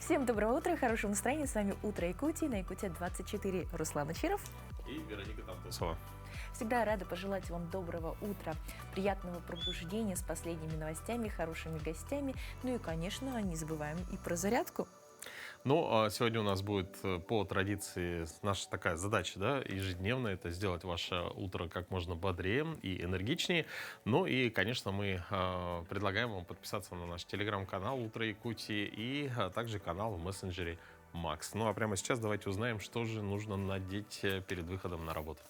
Всем доброго утра, хорошего настроения. С вами «Утро Якутии» на Якутия-24. Руслан Ачиров и Вероника Тамтусова. Всегда рада пожелать вам доброго утра, приятного пробуждения с последними новостями, хорошими гостями. Ну и, конечно, не забываем и про зарядку. Ну, а сегодня у нас будет по традиции наша такая задача, да, ежедневная, это сделать ваше утро как можно бодрее и энергичнее. Ну и, конечно, мы предлагаем вам подписаться на наш телеграм-канал «Утро Якутии» и также канал в мессенджере Макс. Ну а прямо сейчас давайте узнаем, что же нужно надеть перед выходом на работу.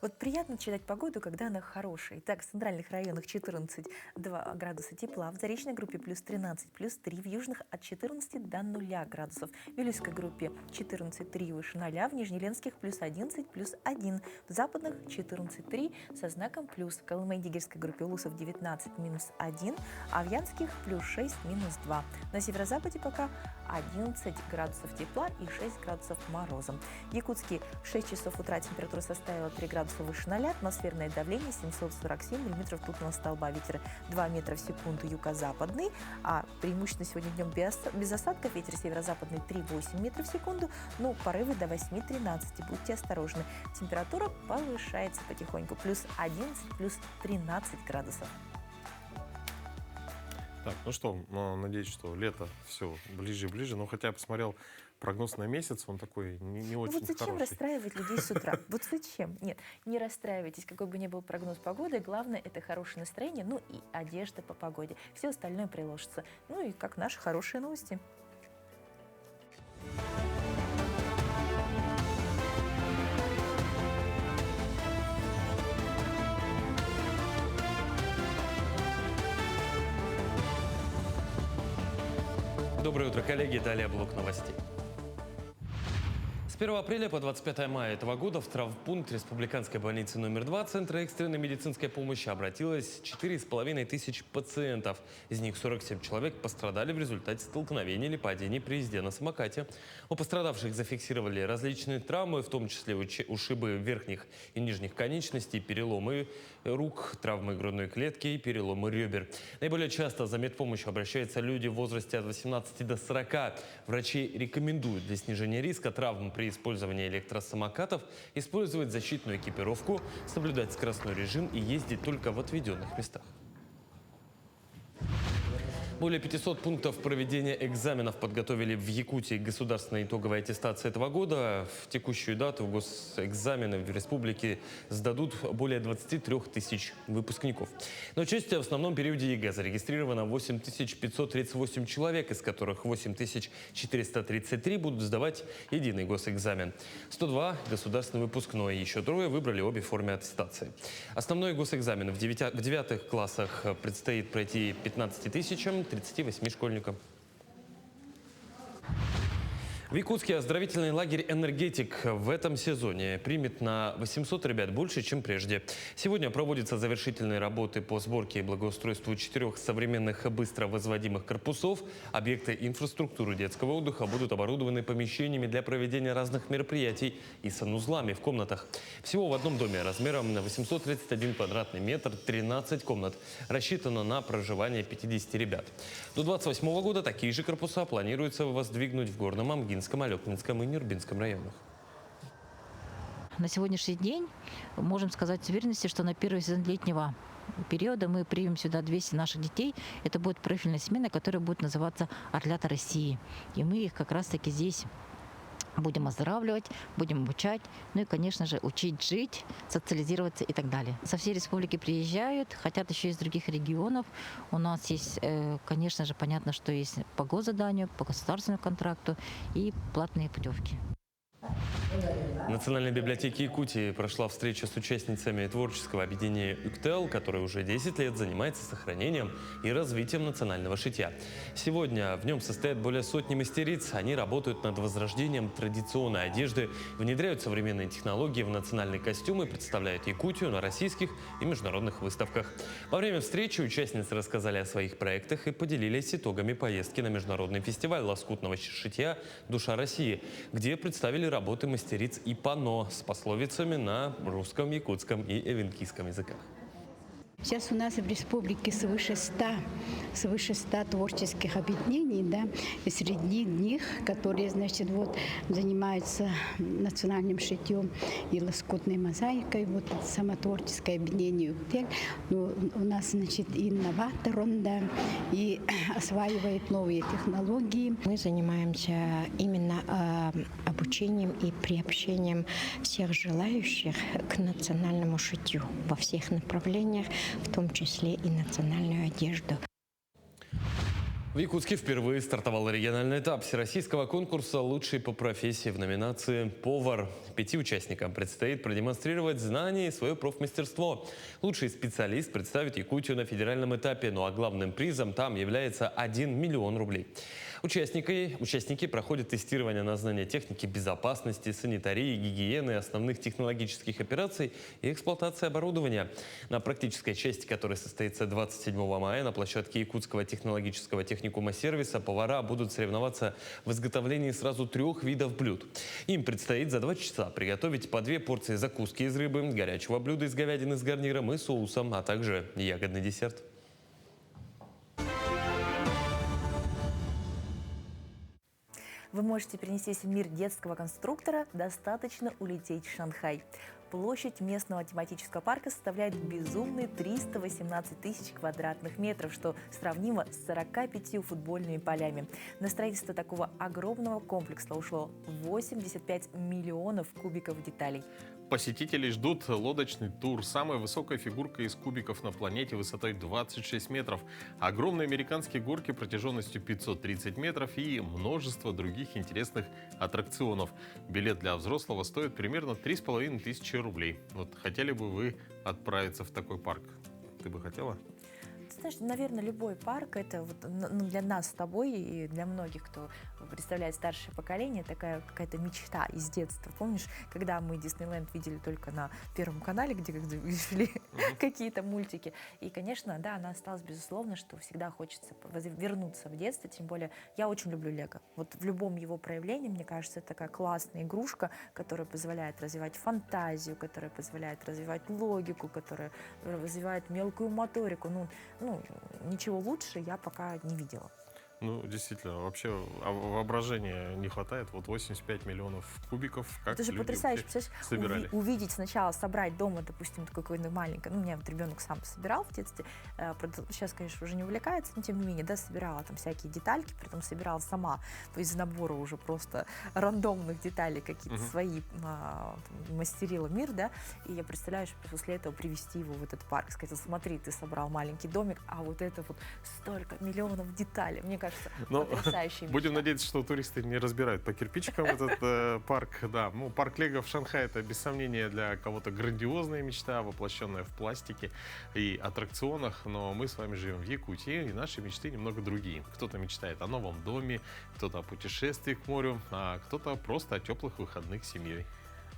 Вот приятно читать погоду, когда она хорошая. Итак, в центральных районах 14,2 градуса тепла, в заречной группе плюс 13, плюс 3, в южных от 14 до 0 градусов, в Вилюйской группе 14,3 выше 0, в Нижнеленских плюс 11, плюс 1, в западных 14,3 со знаком плюс, в Колымо-Идигирской группе Улусов 19, минус 1, а в Янских плюс 6, минус 2. На северо-западе пока 11 градусов тепла и 6 градусов морозом. В Якутске в 6 часов утра температура составила 3 градуса выше 0, атмосферное давление 747 миллиметров ртутного столба, ветер 2 метра в секунду юго-западный, а преимущественно сегодня днем без осадков, ветер северо-западный 3,8 метров в секунду, но порывы до 8-13, будьте осторожны. Температура повышается потихоньку, плюс 11, плюс 13 градусов. Так, ну что, надеюсь, что лето все ближе и ближе, но хотя я посмотрел прогноз на месяц, он такой не очень вот зачем хороший. расстраивать людей с утра? Вот зачем? Нет, не расстраивайтесь, какой бы ни был прогноз погоды, главное это хорошее настроение, ну и одежда по погоде. Все остальное приложится. Ну и как наши хорошие новости. Доброе утро, коллеги. Далее блок новостей. С 1 апреля по 25 мая этого года в травмпункт Республиканской больницы номер 2 Центра экстренной медицинской помощи обратилось 4,5 тысяч пациентов. Из них 47 человек пострадали в результате столкновения или падения при езде на самокате. У пострадавших зафиксировали различные травмы, в том числе ушибы верхних и нижних конечностей, переломы рук, травмы грудной клетки и переломы ребер. Наиболее часто за медпомощью обращаются люди в возрасте от 18 до 40. Врачи рекомендуют для снижения риска травм при использовании электросамокатов использовать защитную экипировку, соблюдать скоростной режим и ездить только в отведенных местах. Более 500 пунктов проведения экзаменов подготовили в Якутии к государственной итоговой аттестации этого года. В текущую дату госэкзамены в республике сдадут более 23 тысяч выпускников. На участие в основном периоде ЕГЭ зарегистрировано 8538 человек, из которых 8433 будут сдавать единый госэкзамен. 102 – государственный выпускной, еще трое выбрали обе формы аттестации. Основной госэкзамен в 9 классах предстоит пройти 15 тысячам 38 школьникам. В Якутске оздоровительный лагерь «Энергетик» в этом сезоне примет на 800 ребят больше, чем прежде. Сегодня проводятся завершительные работы по сборке и благоустройству 4 современных быстро возводимых корпусов. Объекты инфраструктуры детского отдыха будут оборудованы помещениями для проведения разных мероприятий и санузлами в комнатах. Всего в одном доме размером на 831 квадратный метр 13 комнат. Рассчитано на проживание 50 ребят. До 2028 года такие же корпуса планируется воздвигнуть в Горном Амгинском, Алекнинском и Нюрбинском районах. На сегодняшний день можем сказать с уверенностью, что на первый сезон летнего периода мы примем сюда 200 наших детей. Это будет профильная смена, которая будет называться «Орлята России». И мы их как раз-таки здесь будем оздоравливать, будем обучать, ну и, конечно же, учить жить, социализироваться и так далее. Со всей республики приезжают, хотят еще из других регионов. У нас есть, конечно же, понятно, что есть по госзаданию, по государственному контракту и платные путевки. В Национальной библиотеке Якутии прошла встреча с участницами творческого объединения «ЮКТЭЛ», которое уже 10 лет занимается сохранением и развитием национального шитья. Сегодня в нем состоят более сотни мастериц. Они работают над возрождением традиционной одежды, внедряют современные технологии в национальные костюмы, представляют Якутию на российских и международных выставках. Во время встречи участницы рассказали о своих проектах и поделились итогами поездки на международный фестиваль лоскутного шитья «Душа России», где представили работы мастериц и панно с пословицами на русском, якутском и эвенкийском языках. Сейчас у нас в республике свыше 100 творческих объединений, да, и среди них, которые, значит, вот, занимаются национальным шитьем и лоскутной мозаикой, вот самотворческое объединение «Уктель», ну, у нас, значит, инноватор он, да, и осваивает новые технологии. Мы занимаемся именно обучением и приобщением всех желающих к национальному шитью во всех направлениях, в том числе и национальную одежду. В Якутске впервые стартовал региональный этап всероссийского конкурса «Лучший по профессии» в номинации «Повар». 5 участникам предстоит продемонстрировать знания и свое профмастерство. Лучший специалист представит Якутию на федеральном этапе, ну а главным призом там является 1 миллион рублей. Участники проходят тестирование на знание техники безопасности, санитарии, гигиены, основных технологических операций и эксплуатации оборудования. На практической части, которая состоится 27 мая на площадке Якутского технологического техникума сервиса, повара будут соревноваться в изготовлении сразу 3 видов блюд. Им предстоит за 2 часа приготовить по 2 порции закуски из рыбы, горячего блюда из говядины с гарниром и соусом, а также ягодный десерт. Вы можете перенестись в мир детского конструктора, достаточно улететь в Шанхай. Площадь местного тематического парка составляет безумные 318 тысяч квадратных метров, что сравнимо с 45 футбольными полями. На строительство такого огромного комплекса ушло 85 миллионов кубиков деталей. Посетителей ждут лодочный тур. Самая высокая фигурка из кубиков на планете высотой 26 метров. Огромные американские горки протяженностью 530 метров и множество других интересных аттракционов. Билет для взрослого стоит примерно 3500 рублей. Вот хотели бы вы отправиться в такой парк? Ты бы хотела? Ты знаешь, наверное, любой парк — это вот, для нас с тобой и для многих, кто представляет старшее поколение, такая какая-то мечта из детства. Помнишь, когда мы Диснейленд видели только на Первом канале, где шли какие-то мультики. И, конечно, да, она осталась, безусловно, что всегда хочется вернуться в детство. Тем более, я очень люблю Лего. Вот в любом его проявлении, мне кажется, это такая классная игрушка, которая позволяет развивать фантазию, которая позволяет развивать логику, которая развивает мелкую моторику. Ну, ничего лучше я пока не видела. Ну, действительно, вообще воображения не хватает. Вот 85 миллионов кубиков. Как Это же люди потрясающе. собирали. Увидеть сначала, собрать дома, допустим, какое-то маленькое. Ну, у меня вот ребенок сам собирал в детстве. Сейчас, конечно, уже не увлекается, но тем не менее, да, собирала там всякие детальки, притом собирала сама. То есть из набора уже просто рандомных деталей какие-то свои мастерила мир, да. И я представляю, что после этого привести его в этот парк. Сказать: смотри, ты собрал маленький домик, а вот это вот столько миллионов деталей. Мне кажется, потрясающая мечта. Будем надеяться, что туристы не разбирают по кирпичикам этот парк. Да, ну, парк Лего в Шанхае — это без сомнения для кого-то грандиозная мечта, воплощенная в пластике и аттракционах. Но мы с вами живем в Якутии, и наши мечты немного другие. Кто-то мечтает о новом доме, кто-то о путешествии к морю, а кто-то просто о теплых выходных с семьей.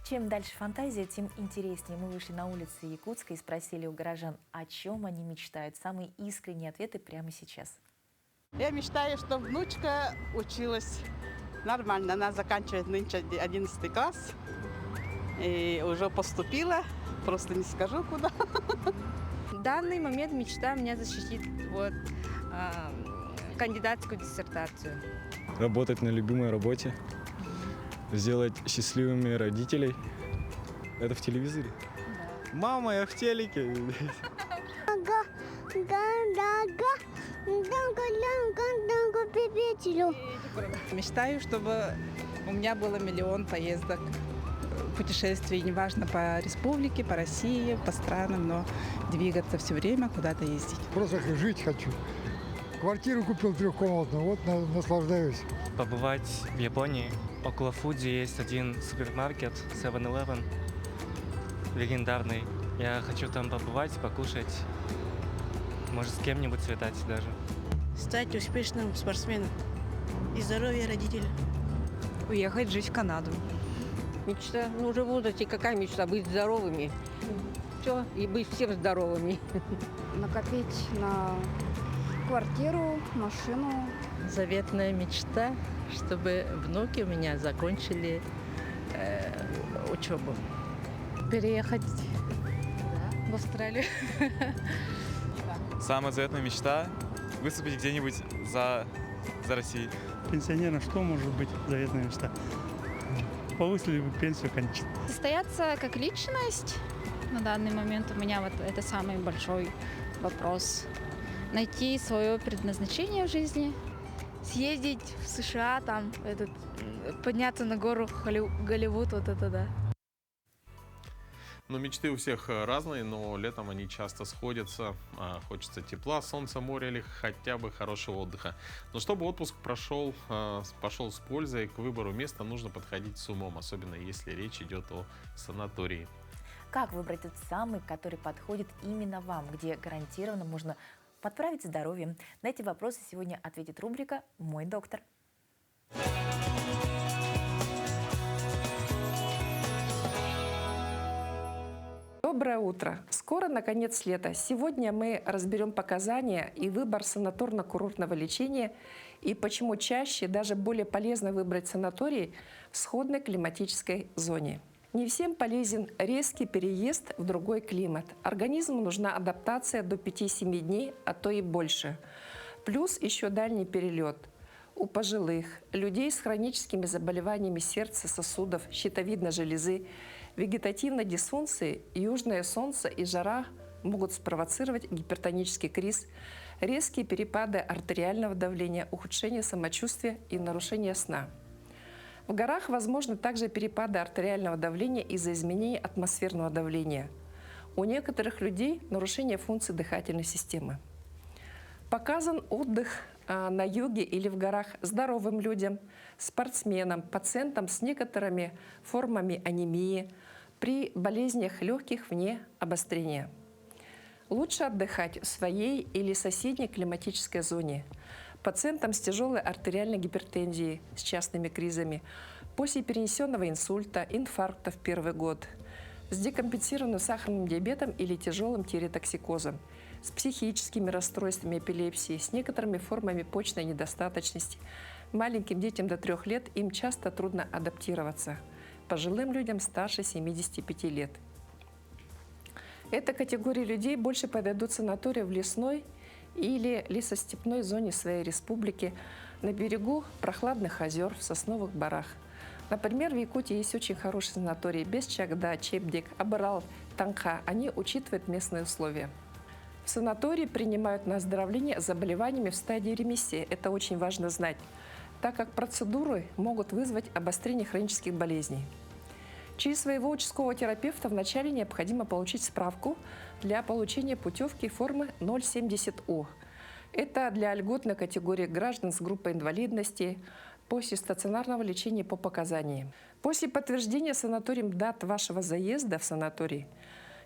Чем дальше фантазия, тем интереснее. Мы вышли на улицы Якутска и спросили у горожан, о чем они мечтают. Самые искренние ответы прямо сейчас. Я мечтаю, чтобы внучка училась нормально. Она заканчивает нынче 11 класс и уже поступила. Просто не скажу, куда. В данный момент мечта у меня защитить кандидатскую диссертацию. Работать на любимой работе, сделать счастливыми родителей. Это в телевизоре? Да. Мама, я в телеке. Мечтаю, чтобы у меня было 1 миллион поездок, путешествий, неважно, по республике, по России, по странам, но двигаться все время, куда-то ездить. Просто жить хочу. Квартиру купил 3-комнатную, вот наслаждаюсь. Побывать в Японии. Около Фудзи есть один супермаркет 7-Eleven, легендарный. Я хочу там побывать, покушать, может, с кем-нибудь свидать даже. Стать успешным спортсменом и здоровье родителей. Уехать жить в Канаду. Мечта, ну уже в возрасте какая мечта? Быть здоровыми. Все, и быть всем здоровыми. Накопить на квартиру, машину. Заветная мечта, чтобы внуки у меня закончили учебу. Переехать в Австралию. Самая заветная мечта – выступить где-нибудь за Россией. Пенсионерам что может быть заветная мечта? Повысили бы пенсию, конечно. Состояться как личность на данный момент у меня вот это самый большой вопрос. Найти свое предназначение в жизни. Съездить в США, там, подняться на гору Голливуд, вот это да. Ну, мечты у всех разные, но летом они часто сходятся. Хочется тепла, солнца, моря или хотя бы хорошего отдыха. Но чтобы отпуск пошел с пользой, к выбору места нужно подходить с умом, особенно если речь идет о санатории. Как выбрать тот самый, который подходит именно вам, где гарантированно можно подправить здоровье? На эти вопросы сегодня ответит рубрика «Мой доктор». Доброе утро! Скоро, наконец, лето. Сегодня мы разберем показания и выбор санаторно-курортного лечения и почему чаще, даже более полезно выбрать санаторий в сходной климатической зоне. Не всем полезен резкий переезд в другой климат. Организму нужна адаптация до 5-7 дней, а то и больше. Плюс еще дальний перелет. У пожилых, людей с хроническими заболеваниями сердца, сосудов, щитовидной железы, вегетативной дисфункции, южное солнце и жара могут спровоцировать гипертонический криз, резкие перепады артериального давления, ухудшение самочувствия и нарушение сна. В горах возможны также перепады артериального давления из-за изменения атмосферного давления. У некоторых людей нарушение функции дыхательной системы. Показан отдых на юге или в горах здоровым людям, спортсменам, пациентам с некоторыми формами анемии, при болезнях легких вне обострения. Лучше отдыхать в своей или соседней климатической зоне. Пациентам с тяжелой артериальной гипертензией, с частыми кризами, после перенесенного инсульта, инфаркта в первый год, с декомпенсированным сахарным диабетом или тяжелым тиреотоксикозом, с психическими расстройствами эпилепсии, с некоторыми формами почечной недостаточности. Маленьким детям до 3 лет им часто трудно адаптироваться. Пожилым людям старше 75 лет. Эта категория людей больше подойдут санаторию в лесной или лесостепной зоне своей республики, на берегу прохладных озер, в сосновых барах. Например, в Якутии есть очень хорошие санатории Бесчагда, Чепдик, Абырал, Танха. Они учитывают местные условия. В санатории принимают на оздоровление заболеваниями в стадии ремиссии. Это очень важно знать, так как процедуры могут вызвать обострение хронических болезней. Через своего участкового терапевта вначале необходимо получить справку для получения путевки формы 070О. Это для льготной категории граждан с группой инвалидности после стационарного лечения по показаниям. После подтверждения санаторием дат вашего заезда в санаторий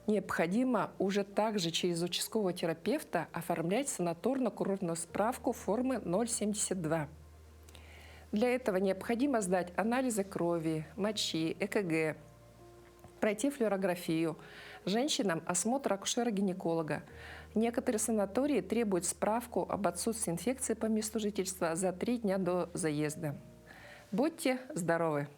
необходимо уже также через участкового терапевта оформлять санаторно-курортную справку формы 072. Для этого необходимо сдать анализы крови, мочи, ЭКГ, пройти флюорографию, женщинам осмотр акушера-гинеколога. Некоторые санатории требуют справку об отсутствии инфекции по месту жительства за 3 дня до заезда. Будьте здоровы!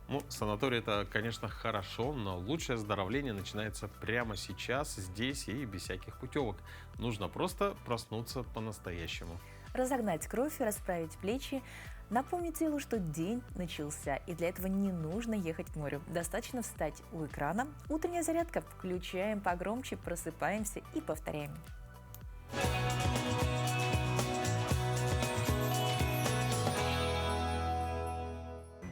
Ну, санаторий — это, конечно, хорошо, но лучшее оздоровление начинается прямо сейчас, здесь и без всяких путевок. Нужно просто проснуться по-настоящему. Разогнать кровь и расправить плечи. Напомнить телу, что день начался, и для этого не нужно ехать к морю. Достаточно встать у экрана. Утренняя зарядка. Включаем погромче, просыпаемся и повторяем.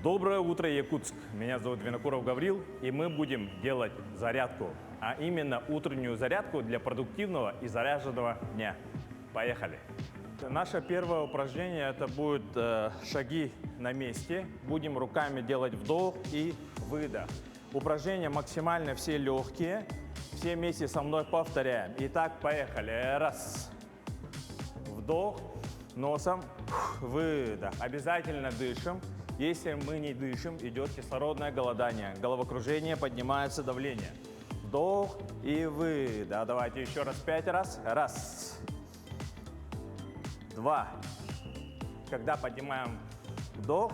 Доброе утро, Якутск! Меня зовут Винокуров Гаврил, и мы будем делать зарядку, а именно утреннюю зарядку для продуктивного и заряженного дня. Поехали! Наше первое упражнение – это будет шаги на месте. Будем руками делать вдох и выдох. Упражнения максимально все легкие. Все вместе со мной повторяем. Итак, поехали. Раз. Вдох. Носом. Выдох. Обязательно дышим. Если мы не дышим, идет кислородное голодание. Головокружение, поднимается давление. Вдох и выдох. Давайте еще раз 5 раз. Раз. 2. Когда поднимаем вдох,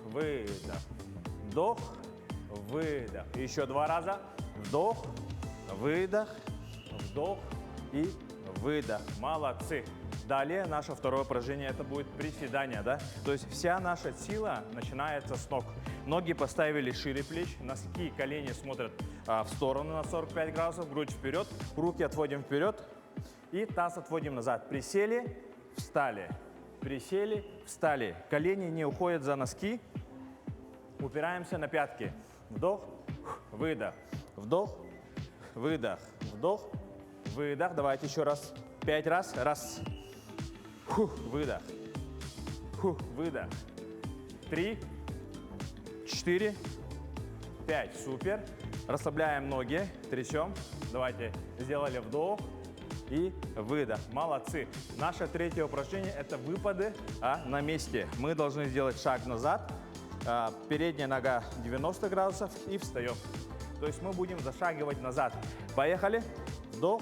выдох, вдох, выдох. Еще 2 раза. Вдох, выдох, вдох и выдох. Молодцы. Далее наше второе упражнение, это будет приседание, да? То есть вся наша сила начинается с ног. Ноги поставили шире плеч, носки, колени смотрят в сторону на 45 градусов, грудь вперед, руки отводим вперед и таз отводим назад. Присели, встали, присели, встали. Колени не уходят за носки, упираемся на пятки. Вдох, выдох, вдох, выдох, вдох, выдох. Давайте еще раз, 5 раз. Раз, выдох, выдох. 3, 4, 5. Супер. Расслабляем ноги, трясем. Давайте, сделали вдох и выдох. Молодцы. Наше третье упражнение – это выпады на месте. Мы должны сделать шаг назад. Передняя нога 90 градусов и встаем. То есть мы будем зашагивать назад. Поехали. Вдох,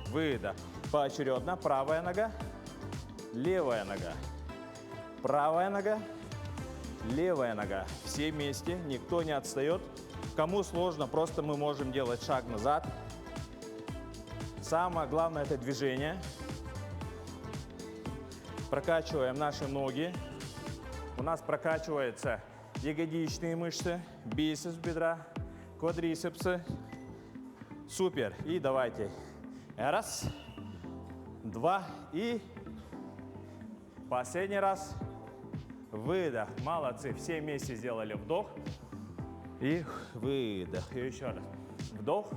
выдох. Поочередно. Правая нога, левая нога. Правая нога, левая нога. Все вместе, никто не отстает. Кому сложно, просто мы можем делать шаг назад. Самое главное – это движение. Прокачиваем наши ноги. У нас прокачиваются ягодичные мышцы, бицепс бедра, квадрицепсы. Супер. И давайте. Раз, два и последний раз. Выдох. Молодцы. Все вместе сделали вдох и выдох. И еще раз. Вдох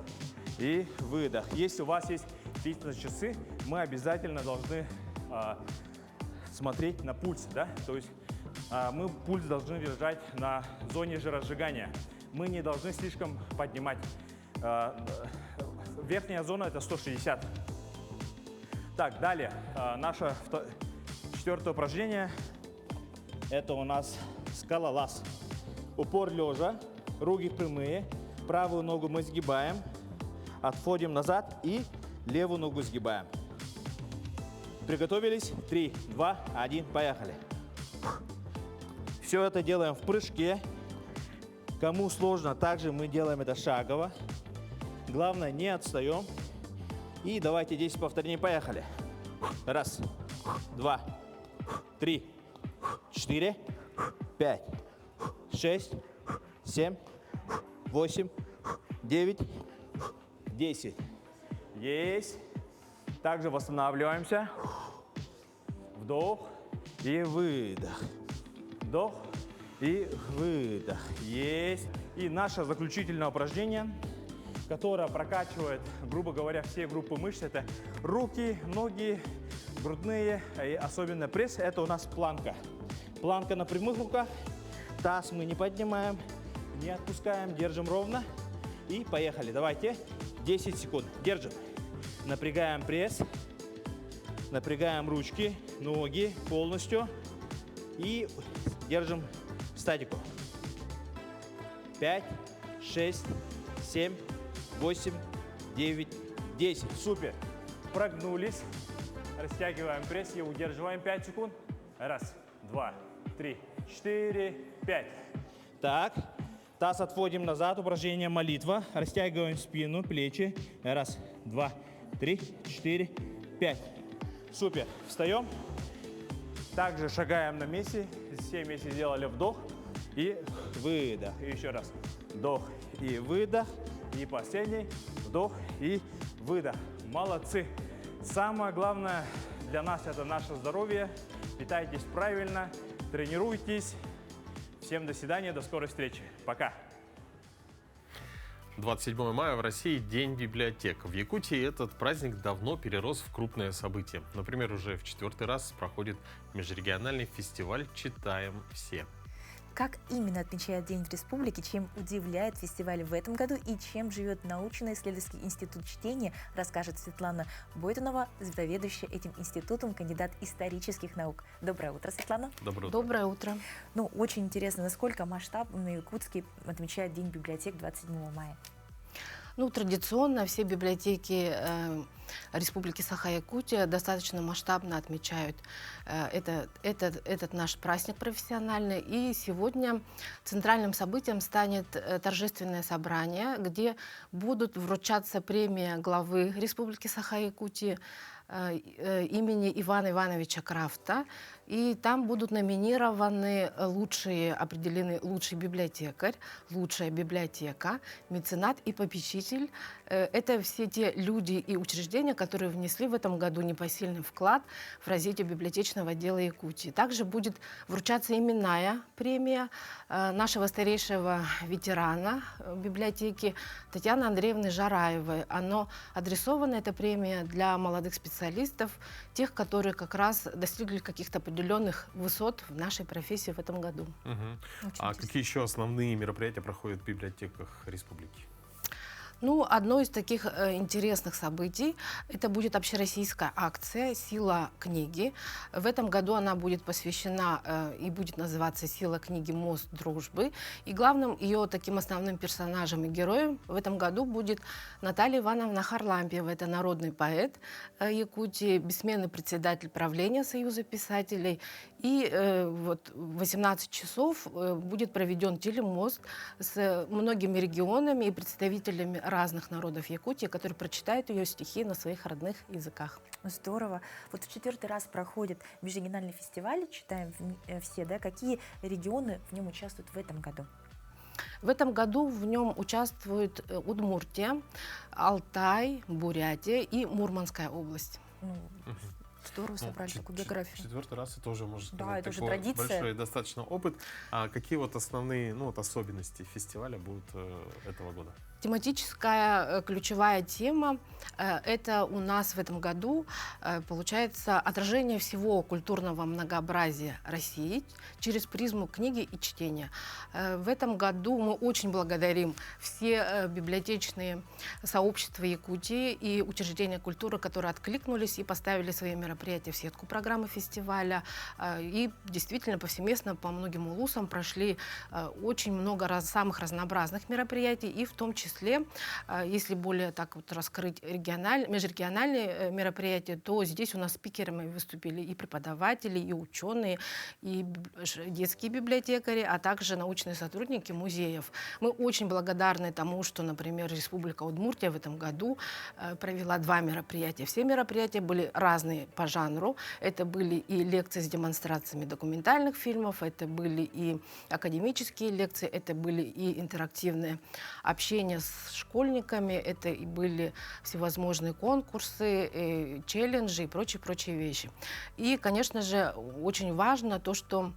и выдох. Если у вас есть фитнес-часы, мы обязательно должны смотреть на пульс, да? То есть мы пульс должны держать на зоне жиросжигания. Мы не должны слишком поднимать. Верхняя зона – это 160. Так, далее. Наше четвертое упражнение – это у нас скалолаз. Упор лежа, руки прямые, правую ногу мы сгибаем, отходим назад и левую ногу сгибаем. Приготовились? 3, 2, 1, поехали. Все это делаем в прыжке. Кому сложно, также мы делаем это шагово. Главное, не отстаем. И давайте 10 повторений, поехали. Раз, два, 3, 4, 5, 6, 7, 8, 9, 10. Есть. Также восстанавливаемся. Вдох и выдох. Вдох и выдох. Есть. И наше заключительное упражнение, которое прокачивает, грубо говоря, все группы мышц. Это руки, ноги, грудные, и особенно пресс. Это у нас планка. Планка на прямых руках. Таз мы не поднимаем, не отпускаем, держим ровно. И поехали. Давайте. 10 секунд. Держим. Напрягаем пресс. Напрягаем ручки, ноги полностью. И держим статику. 5, 6, 7, 8, 9, 10. Супер. Прогнулись. Растягиваем пресс и удерживаем 5 секунд. Раз, два, 3, 4, 5. Так. Таз отводим назад. Упражнение молитва. Растягиваем спину, плечи. Раз, два, 3, 4, 5. Супер. Встаем. Также шагаем на месте. Все вместе сделали вдох и выдох. И еще раз. Вдох и выдох. И последний. Вдох и выдох. Молодцы. Самое главное для нас – это наше здоровье. Питайтесь правильно, тренируйтесь. Всем до свидания, до скорой встречи. Пока. 27 мая в России День библиотек. В Якутии этот праздник давно перерос в крупное событие. Например, уже в 4-й раз проходит межрегиональный фестиваль «Читаем все». Как именно отмечает День в республике, чем удивляет фестиваль в этом году и чем живет научно-исследовательский институт чтения, расскажет Светлана Бойтунова, заведующая этим институтом, кандидат исторических наук. Доброе утро, Светлана. Доброе утро. Доброе утро. Ну, очень интересно, насколько масштабно Якутске отмечает День библиотек 27 мая. Ну, традиционно все библиотеки Республики Саха-Якутия достаточно масштабно отмечают этот наш праздник профессиональный. И сегодня центральным событием станет торжественное собрание, где будут вручаться премии главы Республики Саха-Якутия имени Ивана Ивановича Крафта. И там будут номинированы определены лучший библиотекарь, лучшая библиотека, меценат и попечитель. Это все те люди и учреждения, которые внесли в этом году непосильный вклад в развитие библиотечного дела Якутии. Также будет вручаться именная премия нашего старейшего ветерана библиотеки Татьяны Андреевны Жараевой. Она адресована, эта премия, для молодых специалистов, тех, которые как раз достигли каких-то определенных высот в нашей профессии в этом году. А какие еще основные мероприятия проходят в библиотеках республики? Ну, одно из таких интересных событий – это будет общероссийская акция «Сила книги». В этом году она будет посвящена и будет называться «Сила книги. Мост дружбы». И главным ее таким основным персонажем и героем в этом году будет Наталья Ивановна Харлампиева. Это народный поэт Якутии, бессменный председатель правления Союза писателей. И вот в 18 часов будет проведен телемост с многими регионами и представителями разных народов Якутии, которые прочитают ее стихи на своих родных языках. Здорово. Вот в 4-й раз проходит межрегиональный фестиваль, читаем все, да? Какие регионы в нем участвуют в этом году? В этом году в нем участвуют Удмуртия, Алтай, Бурятия и Мурманская область. Здорово собрали такую географию. 4-й раз это уже, можно сказать, да, это уже такой традиция. Большой достаточно опыт. А какие вот основные особенности фестиваля будут этого года? Тематическая ключевая тема – это у нас в этом году получается отражение всего культурного многообразия России через призму книги и чтения. В этом году мы очень благодарим все библиотечные сообщества Якутии и учреждения культуры, которые откликнулись и поставили свои мероприятия в сетку программы фестиваля. И действительно повсеместно по многим улусам прошли очень много самых разнообразных мероприятий, и в том числе, если более так вот раскрыть межрегиональные мероприятия, то здесь у нас спикерами выступили и преподаватели, и ученые, и детские библиотекари, а также научные сотрудники музеев. Мы очень благодарны тому, что, например, Республика Удмуртия в этом году провела 2 мероприятия. Все мероприятия были разные по жанру. Это были и лекции с демонстрациями документальных фильмов, это были и академические лекции, это были и интерактивные общения с школьниками, это и были всевозможные конкурсы, челленджи и прочие вещи. И, конечно же, очень важно то, что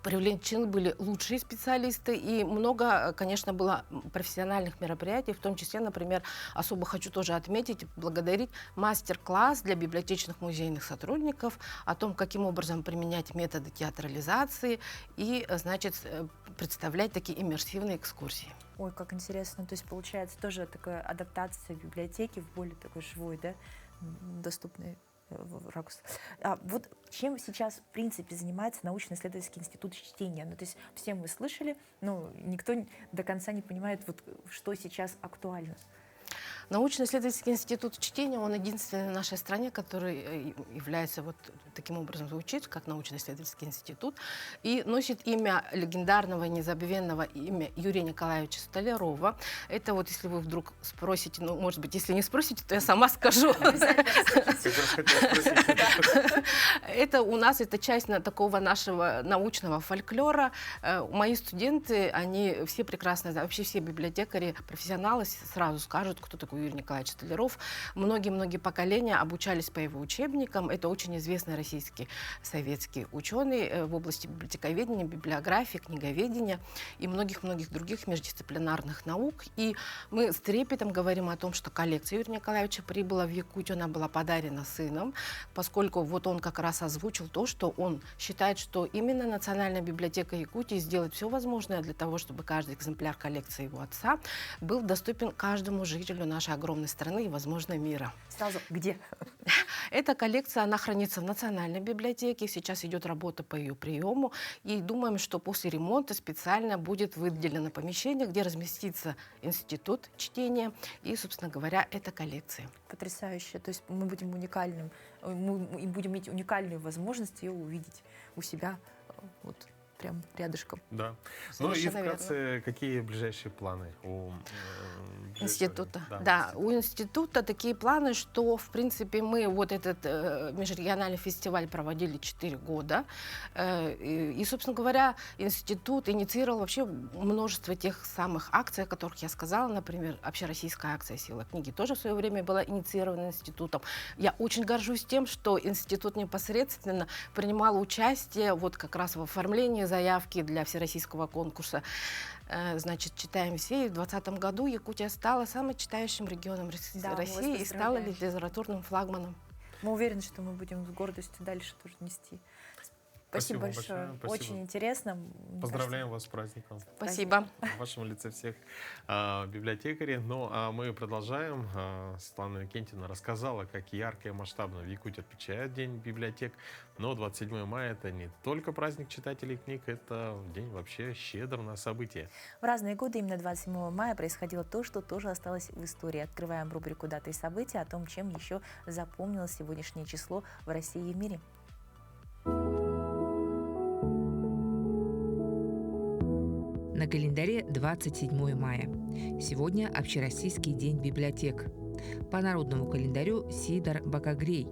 привлечены были лучшие специалисты, и много, конечно, было профессиональных мероприятий, в том числе, например, особо хочу тоже отметить, благодарить мастер-класс для библиотечных музейных сотрудников о том, каким образом применять методы театрализации и, значит, представлять такие иммерсивные экскурсии. Ой, как интересно. То есть получается тоже такая адаптация библиотеки в более такой живой, да, доступный ракурс. Вот чем сейчас, в принципе, занимается научно-исследовательский институт чтения? Ну, то есть все мы слышали, но никто до конца не понимает, вот, что сейчас актуально. Научно-исследовательский институт чтения, он единственный в нашей стране, который является вот таким образом звучит, как научно-исследовательский институт, и носит имя легендарного, незабвенного имя Юрия Николаевича Столярова. Это вот, если вы вдруг спросите, ну, может быть, если не спросите, то я сама скажу. Это у нас, это часть такого нашего научного фольклора. Мои студенты, они все прекрасно, вообще все библиотекари, профессионалы сразу скажут, кто такой Юрий Николаевич Столяров. Многие-многие поколения обучались по его учебникам. Это очень известный российский советский ученый в области библиотековедения, библиографии, книговедения и многих-многих других междисциплинарных наук. И мы с трепетом говорим о том, что коллекция Юрия Николаевича прибыла в Якутию, она была подарена сыном, поскольку вот он как раз озвучил то, что он считает, что именно Национальная библиотека Якутии сделает все возможное для того, чтобы каждый экземпляр коллекции его отца был доступен каждому жителю нашей нашей огромной страны и, возможно, мира. Сразу где? Эта коллекция, она хранится в Национальной библиотеке. Сейчас идет работа по ее приему. И думаем, что после ремонта специально будет выделено помещение, где разместится институт чтения и, собственно говоря, эта коллекция. Потрясающе. То есть мы будем уникальным, мы будем иметь уникальную возможность ее увидеть у себя вот прям рядышком. Да. Ну и вкратце, какие ближайшие планы у института? Да, Да, у института такие планы, что, в принципе, мы вот этот межрегиональный фестиваль проводили 4 года. И, собственно говоря, институт инициировал вообще множество тех самых акций, о которых я сказала. Например, общероссийская акция «Сила книги» тоже в свое время была инициирована институтом. Я очень горжусь тем, что институт непосредственно принимал участие вот как раз в оформлении заявки для всероссийского конкурса. Значит, «Читаем все». И в 2020 году Якутия стала самым читающим регионом России и стала литературным флагманом. Мы уверены, что мы будем с гордостью дальше тоже нести. Спасибо большое. Спасибо. Очень интересно. Поздравляем вас с праздником. Спасибо. В вашем лице всех библиотекарей. Ну, а мы продолжаем. Светлана Викентьевна рассказала, как ярко и масштабно в Якутии отмечают День библиотек. Но 27 мая — это не только праздник читателей книг, это день вообще щедр на события. В разные годы именно 27 мая происходило то, что тоже осталось в истории. Открываем рубрику «Даты и события» о том, чем еще запомнилось сегодняшнее число в России и в мире. На календаре 27 мая. Сегодня Общероссийский день библиотек. По народному календарю Сидор Бакагрей.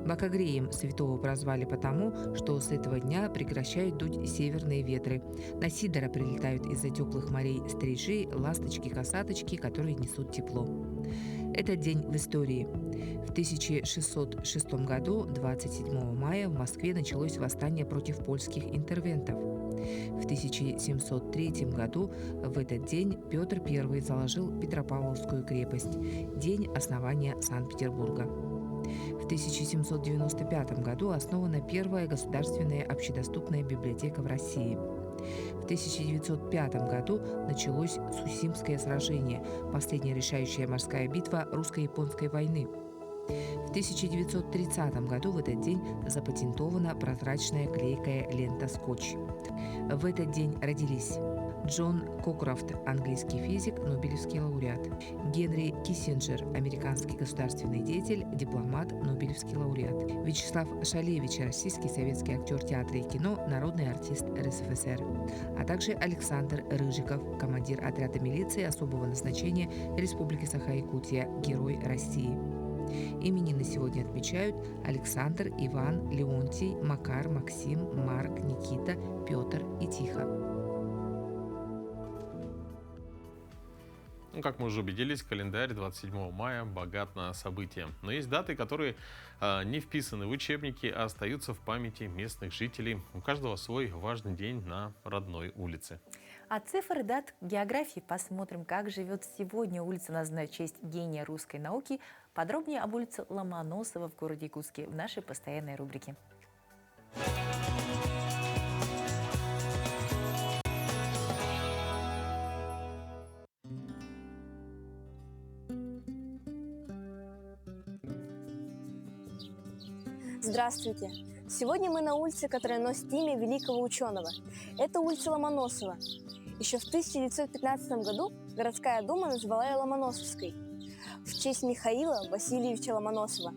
Бакагреем святого прозвали потому, что с этого дня прекращают дуть северные ветры. На Сидора прилетают из-за теплых морей стрижи, ласточки-косаточки, которые несут тепло. Этот день в истории. В 1606 году, 27 мая, в Москве началось восстание против польских интервентов. В 1703 году в этот день Петр I заложил Петропавловскую крепость, день основания Санкт-Петербурга. В 1795 году основана первая государственная общедоступная библиотека в России. В 1905 году началось Сусимское сражение, последняя решающая морская битва русско-японской войны. В 1930 году в этот день запатентована прозрачная клейкая лента «Скотч». В этот день родились Джон Кокрофт, английский физик, нобелевский лауреат; Генри Киссинджер, американский государственный деятель, дипломат, нобелевский лауреат; Вячеслав Шалевич, российский советский актер театра и кино, народный артист РСФСР; а также Александр Рыжиков, командир отряда милиции особого назначения Республики Саха-Якутия, Герой России. Именины сегодня отмечают Александр, Иван, Леонтий, Макар, Максим, Марк, Никита, Петр и Тихо. Ну, как мы уже убедились, календарь 27 мая богат на события. Но есть даты, которые не вписаны в учебники, а остаются в памяти местных жителей. У каждого свой важный день на родной улице. А цифры дат географии посмотрим, как живет сегодня улица, названная в честь гения русской науки. Подробнее об улице Ломоносова в городе Якутске в нашей постоянной рубрике. Здравствуйте! Сегодня мы на улице, которая носит имя великого ученого. Это улица Ломоносова. Еще в 1915 году городская дума назвала ее Ломоносовской в честь Михаила Васильевича Ломоносова.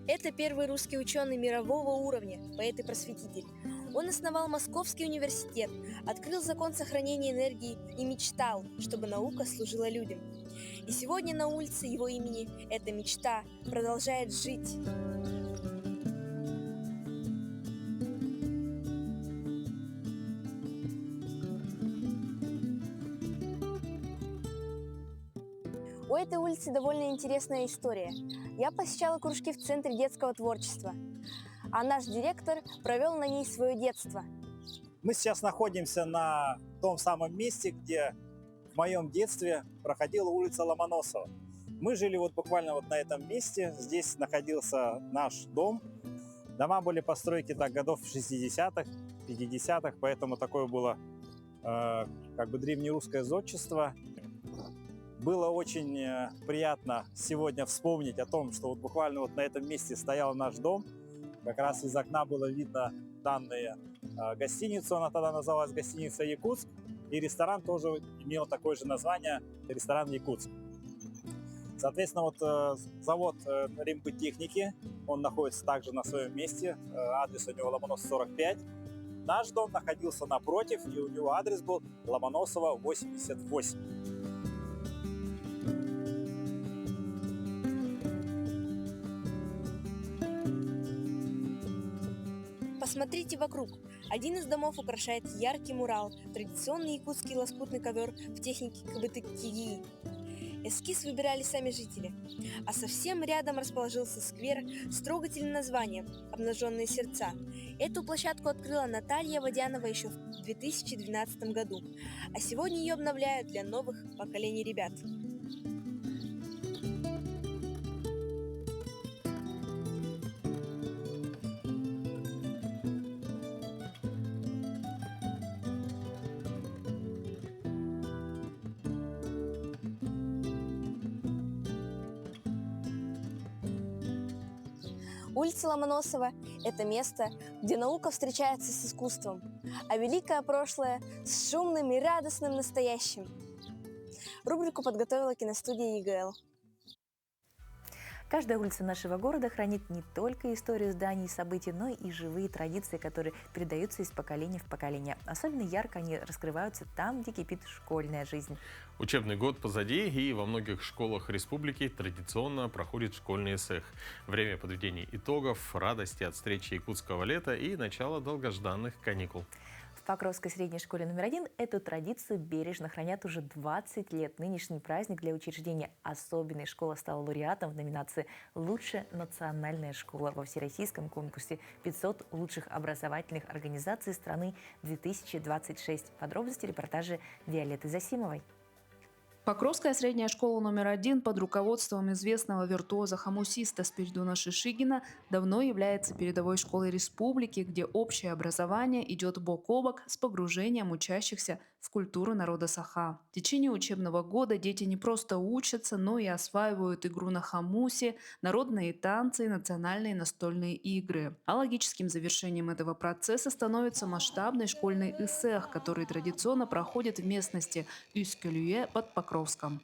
Это первый русский ученый мирового уровня, поэт и просветитель. Он основал Московский университет, открыл закон сохранения энергии и мечтал, чтобы наука служила людям. И сегодня на улице его имени эта мечта продолжает жить. У этой улицы довольно интересная история. Я посещала кружки в Центре детского творчества, а наш директор провел на ней свое детство. Мы сейчас находимся на том самом месте, где в моем детстве проходила улица Ломоносова. Мы жили вот буквально вот на этом месте. Здесь находился наш дом. Дома были постройки так годов 60-х, 50-х, поэтому такое было как бы древнерусское зодчество. Было очень приятно сегодня вспомнить о том, что вот буквально вот на этом месте стоял наш дом. Как раз из окна было видно данную гостиницу, она тогда называлась гостиница «Якутск». И ресторан тоже имел такое же название – ресторан «Якутск». Соответственно, вот завод рембыттехники, он находится также на своем месте, адрес у него Ломоносова 45. Наш дом находился напротив, и у него адрес был Ломоносова 88. Посмотрите вокруг. Один из домов украшает яркий мурал, традиционный якутский лоскутный ковер в технике кабытык-киги. Эскиз выбирали сами жители. А совсем рядом расположился сквер с трогательным названием «Обнаженные сердца». Эту площадку открыла Наталья Водянова еще в 2012 году, а сегодня ее обновляют для новых поколений ребят. Улица Ломоносова – это место, где наука встречается с искусством, а великое прошлое – с шумным и радостным настоящим. Рубрику подготовила киностудия ЕГЛ. Каждая улица нашего города хранит не только историю зданий и событий, но и живые традиции, которые передаются из поколения в поколение. Особенно ярко они раскрываются там, где кипит школьная жизнь. Учебный год позади, и во многих школах республики традиционно проходит школьный эсэх. Время подведения итогов, радости от встречи якутского лета и начала долгожданных каникул. В Покровской средней школе номер 1 эту традицию бережно хранят уже 20 лет. Нынешний праздник для учреждения особенной школы стал лауреатом в номинации «Лучшая национальная школа» во всероссийском конкурсе «500 лучших образовательных организаций страны-2026». Подробности репортажа Виолетты Засимовой. Покровская средняя школа номер 1 под руководством известного виртуоза-хомусиста Спиридона Шишигина давно является передовой школой республики, где общее образование идет бок о бок с погружением учащихся в культуру народа Саха. В течение учебного года дети не просто учатся, но и осваивают игру на хомусе, народные танцы и национальные настольные игры. А логическим завершением этого процесса становится масштабный школьный эсэх, который традиционно проходит в местности Юскелюе под Покровском.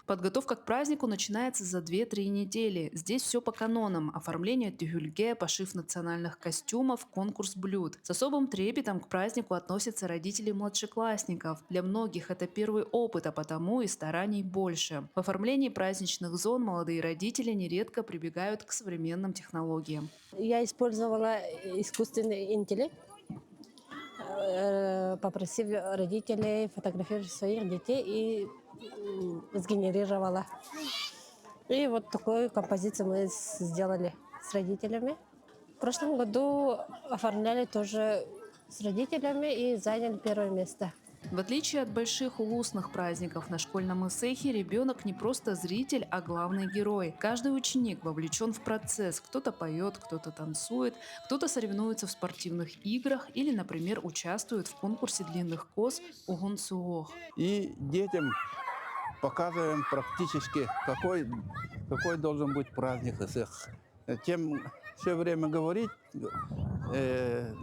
Подготовка к празднику начинается за 2-3 недели. Здесь все по канонам. Оформление тюгюльге, пошив национальных костюмов, конкурс блюд. С особым трепетом к празднику относятся родители младшеклассников. Для многих это первый опыт, а потому и стараний больше. В оформлении праздничных зон молодые родители нередко прибегают к современным технологиям. Я использовала искусственный интеллект, попросив родителей фотографировать своих детей и сгенерировала. И вот такую композицию мы сделали с родителями. В прошлом году оформляли тоже с родителями и заняли первое место. В отличие от больших улусных праздников, на школьном эсэхе ребенок не просто зритель, а главный герой. Каждый ученик вовлечен в процесс. Кто-то поет, кто-то танцует, кто-то соревнуется в спортивных играх или, например, участвует в конкурсе длинных кос «Угун-суох». И детям показываем практически, какой должен быть праздник эсэх. Тем все время говорить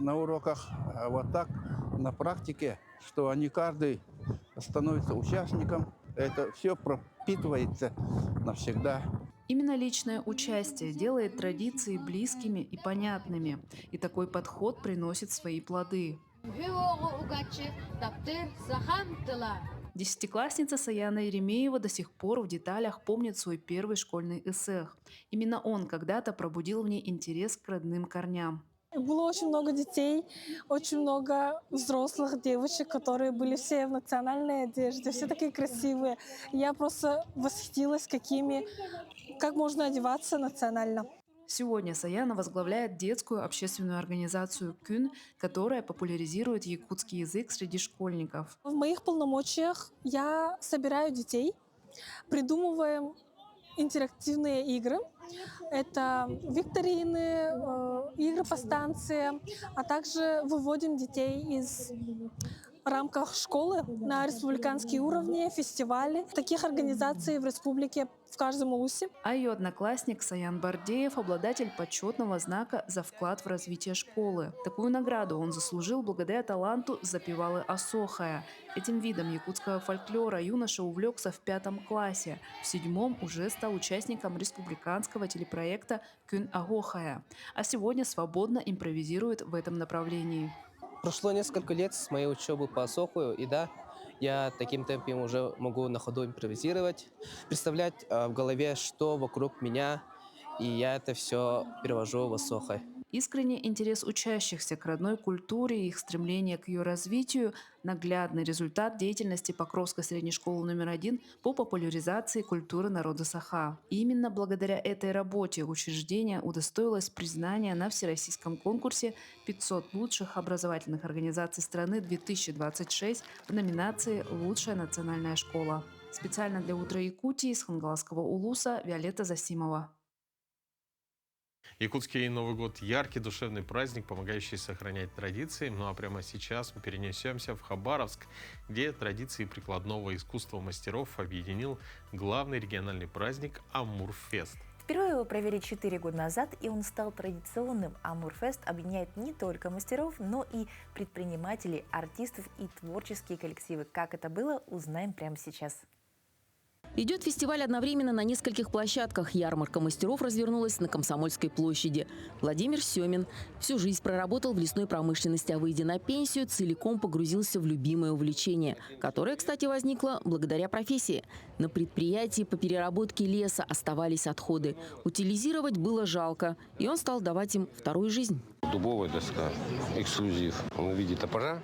на уроках, а вот так на практике, что они каждый становится участником, это все пропитывается навсегда. Именно личное участие делает традиции близкими и понятными, и такой подход приносит свои плоды. Десятиклассница Саяна Еремеева до сих пор в деталях помнит свой первый школьный эсэх. Именно он когда-то пробудил в ней интерес к родным корням. Было очень много детей, очень много взрослых девочек, которые были все в национальной одежде, все такие красивые. Я просто восхитилась, как можно одеваться национально. Сегодня Саяна возглавляет детскую общественную организацию «Кюн», которая популяризирует якутский язык среди школьников. В моих полномочиях я собираю детей, придумываем интерактивные игры. Это викторины, игры по станции, а также выводим детей из рамках школы на республиканские уровни, фестивали. Таких организаций в республике в каждом улусе. А ее одноклассник Саян Бардеев – обладатель почетного знака за вклад в развитие школы. Такую награду он заслужил благодаря таланту запевалы Асохая. Этим видом якутского фольклора юноша увлекся в 5 классе. В 7-м уже стал участником республиканского телепроекта «Кюн Агохая», а сегодня свободно импровизирует в этом направлении. Прошло несколько лет с моей учебы по Асохую, и да, я таким темпом уже могу на ходу импровизировать, представлять в голове, что вокруг меня, и я это все перевожу в Асохай. Искренний интерес учащихся к родной культуре и их стремление к ее развитию – наглядный результат деятельности Покровской средней школы номер 1 по популяризации культуры народа Саха. И именно благодаря этой работе учреждение удостоилось признания на всероссийском конкурсе 500 лучших образовательных организаций страны 2026 в номинации «Лучшая национальная школа». Специально для «Утра Якутии» из Хангаласского улуса Виолетта Засимова. Якутский Новый год – яркий душевный праздник, помогающий сохранять традиции. Ну а прямо сейчас мы перенесемся в Хабаровск, где традиции прикладного искусства мастеров объединил главный региональный праздник Амурфест. Впервые его провели 4 года назад, и он стал традиционным. Амурфест объединяет не только мастеров, но и предпринимателей, артистов и творческие коллективы. Как это было, узнаем прямо сейчас. Идет фестиваль одновременно на нескольких площадках. Ярмарка мастеров развернулась на Комсомольской площади. Владимир Семин всю жизнь проработал в лесной промышленности, а выйдя на пенсию, целиком погрузился в любимое увлечение, которое, кстати, возникло благодаря профессии. На предприятии по переработке леса оставались отходы. Утилизировать было жалко, и он стал давать им вторую жизнь. Дубовая доска, эксклюзив. Он в виде топора.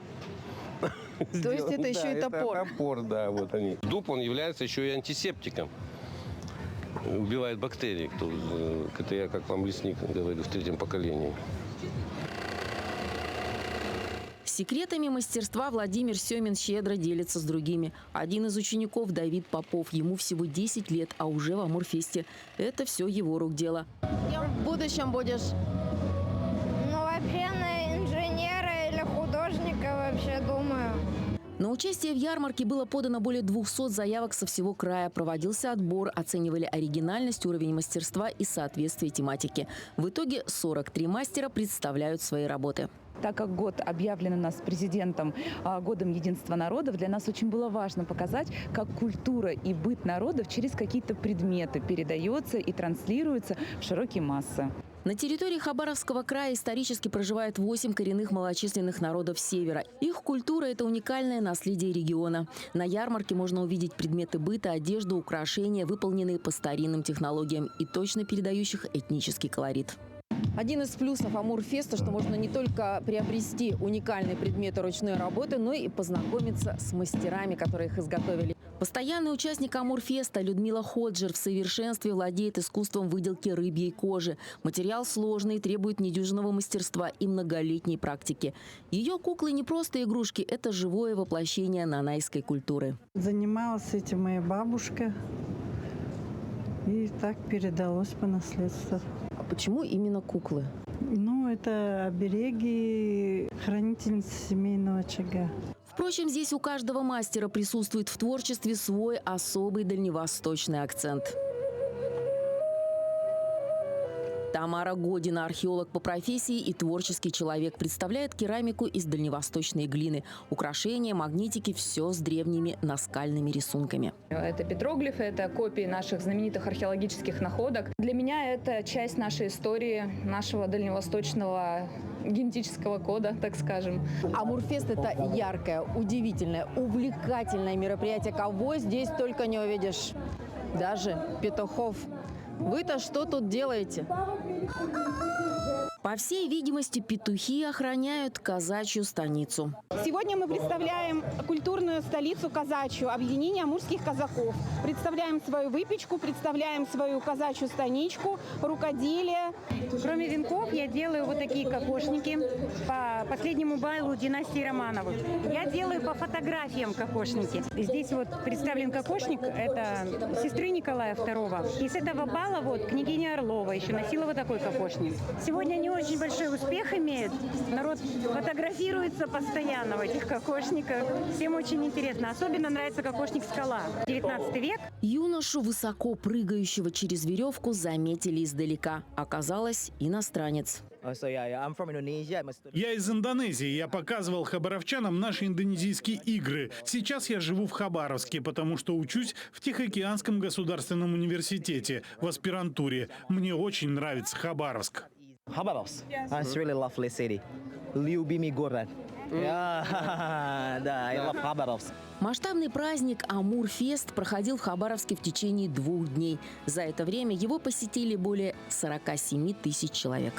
То есть это еще и топор? Это топор, да, вот они. Дуб, он является еще и антисептиком. Убивает бактерии. Это я, как вам лесник говорю, в 3-м поколении. Секретами мастерства Владимир Семин щедро делится с другими. Один из учеников – Давид Попов. Ему всего 10 лет, а уже в Амурфесте. Это все его рук дело. Кем в будущем будешь? Ну, вообще на инженера или художника вообще думаю. На участие в ярмарке было подано более 200 заявок со всего края. Проводился отбор, оценивали оригинальность, уровень мастерства и соответствие тематике. В итоге 43 мастера представляют свои работы. Так как год объявлен у нас президентом годом единства народов, для нас очень было важно показать, как культура и быт народов через какие-то предметы передается и транслируется в широкие массы. На территории Хабаровского края исторически проживает 8 коренных малочисленных народов Севера. Их культура – это уникальное наследие региона. На ярмарке можно увидеть предметы быта, одежду, украшения, выполненные по старинным технологиям и точно передающих этнический колорит. Один из плюсов Амурфеста, что можно не только приобрести уникальные предметы ручной работы, но и познакомиться с мастерами, которые их изготовили. Постоянный участник Амурфеста Людмила Ходжер в совершенстве владеет искусством выделки рыбьей кожи. Материал сложный, требует недюжинного мастерства и многолетней практики. Ее куклы не просто игрушки, это живое воплощение нанайской культуры. Занималась этим моя бабушка, и так передалось по наследству. А почему именно куклы? Ну, это обереги, хранительницы семейного очага. Впрочем, здесь у каждого мастера присутствует в творчестве свой особый дальневосточный акцент. Тамара Година, археолог по профессии и творческий человек, представляет керамику из дальневосточной глины. Украшения, магнитики – все с древними наскальными рисунками. Это петроглифы, это копии наших знаменитых археологических находок. Для меня это часть нашей истории, нашего дальневосточного генетического кода, так скажем. Амурфест – это яркое, удивительное, увлекательное мероприятие. Кого здесь только не увидишь. Даже петухов. Вы-то что тут делаете? По всей видимости, петухи охраняют казачью станицу. Сегодня мы представляем культурную столицу казачью, объединение амурских казаков. Представляем свою выпечку, представляем свою казачью станичку, рукоделие. Кроме венков я делаю вот такие кокошники по последнему байлу династии Романовых. Я делаю по фотографиям кокошники. Здесь вот представлен кокошник, это сестры Николая II. И с этого бала вот княгиня Орлова еще носила вот такой кокошник. Сегодня они они очень большой успех имеют. Народ фотографируется постоянно в этих кокошниках. Всем очень интересно. Особенно нравится кокошник «Скала». 19 век. Юношу, высоко прыгающего через веревку, заметили издалека. Оказалось, иностранец. Я из Индонезии. Я показывал хабаровчанам наши индонезийские игры. Сейчас я живу в Хабаровске, потому что учусь в Тихоокеанском государственном университете в аспирантуре. Мне очень нравится Хабаровск. Хабаровск. It's really lovely city. Любимый город. Да, I love Хабаровск. Масштабный праздник Амурфест проходил в Хабаровске в течение 2 дней. За это время его посетили более 47 тысяч человек.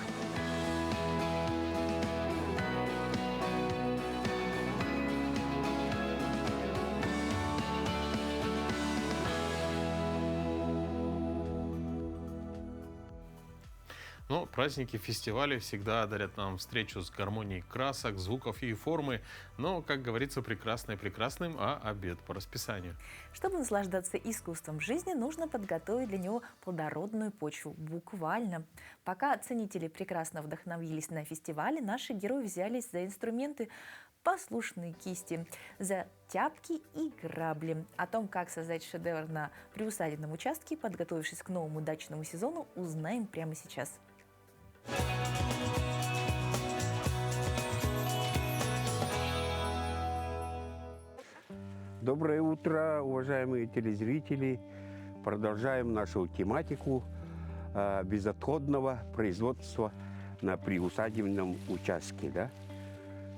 Но праздники, фестивали всегда дарят нам встречу с гармонией красок, звуков и формы. Но, как говорится, прекрасное прекрасным, а обед по расписанию. Чтобы наслаждаться искусством жизни, нужно подготовить для него плодородную почву. Буквально. Пока ценители прекрасно вдохновились на фестивале, наши герои взялись за инструменты, послушные кисти, за тяпки и грабли. О том, как создать шедевр на приусадебном участке, подготовившись к новому дачному сезону, узнаем прямо сейчас. Доброе утро, уважаемые телезрители. Продолжаем нашу тематику безотходного производства на приусадебном участке. Да?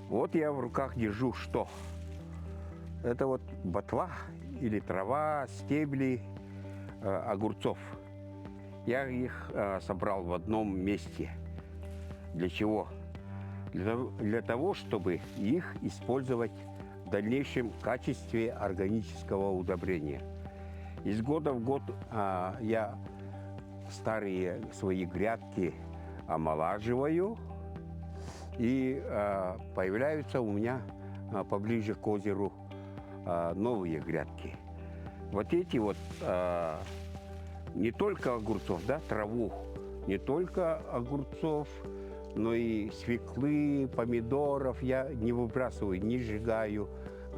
Вот я в руках держу что? Это вот ботва или трава, стебли огурцов. Я их собрал в одном месте. Для чего? Для того, чтобы их использовать в дальнейшем качестве органического удобрения. Из года в год я старые свои грядки омолаживаю, и появляются у меня поближе к озеру новые грядки. Вот эти вот не только огурцов, да, траву, не только огурцов, но и свеклы, помидоров я не выбрасываю, не сжигаю,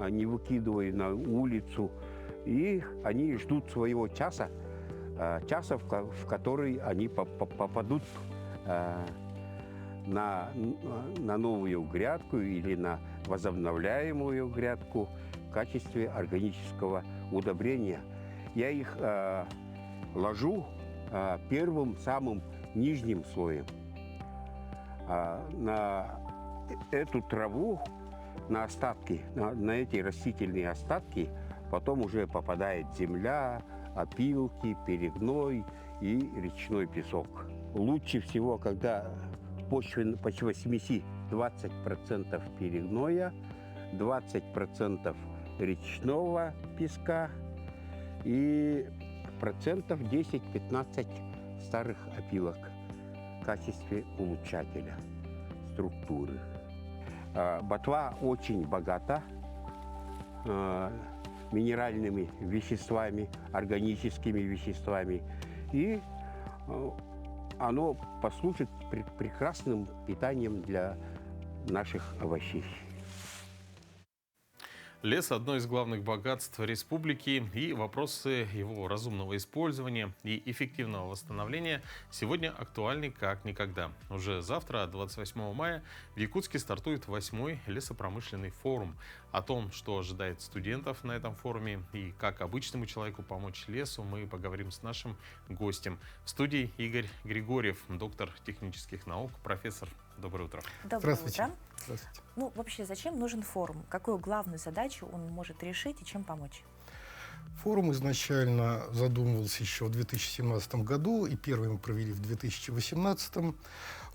не выкидываю на улицу. И они ждут своего часа, в который они попадут на новую грядку или на возобновляемую грядку в качестве органического удобрения. Я их ложу первым, самым нижним слоем. На эту траву, на остатки, на эти растительные остатки потом уже попадает земля, опилки, перегной и речной песок. Лучше всего, когда почва смеси 20% перегноя, 20% речного песка и 10-15% старых опилок в качестве улучшателя структуры. Ботва очень богата минеральными веществами, органическими веществами, и оно послужит прекрасным питанием для наших овощей. Лес – одно из главных богатств республики, и вопросы его разумного использования и эффективного восстановления сегодня актуальны как никогда. Уже завтра, 28 мая, в Якутске стартует 8-й лесопромышленный форум. О том, что ожидает студентов на этом форуме и как обычному человеку помочь лесу, мы поговорим с нашим гостем. В студии Игорь Григорьев, доктор технических наук, профессор. Доброе утро. Доброе утро. Здравствуйте. Ну, вообще, зачем нужен форум? Какую главную задачу он может решить и чем помочь? Форум изначально задумывался еще в 2017 году, и первый мы провели в 2018.